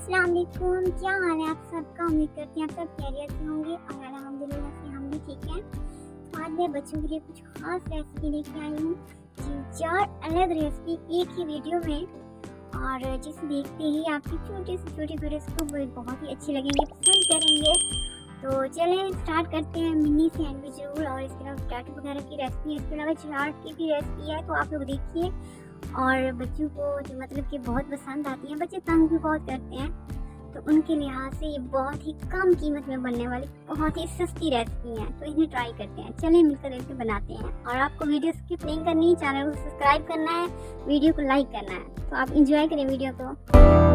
अस्सलाम वालेकुम, क्या हाल है आप सबका। उम्मीद करते हैं आप सब खैरियत से होंगे और अल्हम्दुलिल्लाह से हम भी ठीक हैं। तो आज मैं बच्चों के लिए कुछ खास रेसिपी लेके आई हूँ, 3-4 अलग रेसिपी एक ही वीडियो में, और जिसे देखते ही आपकी छोटी से छोटी वीडियोस को बहुत ही अच्छी लगेंगे, पसंद करेंगे। तो चलें स्टार्ट करते हैं। मिनी सैंडविच रोल और इसके अलावा पोटैटो वगैरह की रेसिपी है, इसके अलावा चाट की भी रेसिपी है, तो आप लोग देखिए। और बच्चों को जो मतलब कि बहुत पसंद आती हैं, बच्चे तंग भी बहुत करते हैं, तो उनके लिहाज से ये बहुत ही कम कीमत में बनने वाली बहुत ही सस्ती रेसिपी है, तो इन्हें ट्राई करते हैं। चलिए मिलकर इसे बनाते हैं। और आपको वीडियो स्किप नहीं करनी, चैनल को सब्सक्राइब करना है, वीडियो को लाइक करना है, तो आप इंजॉय करें वीडियो को।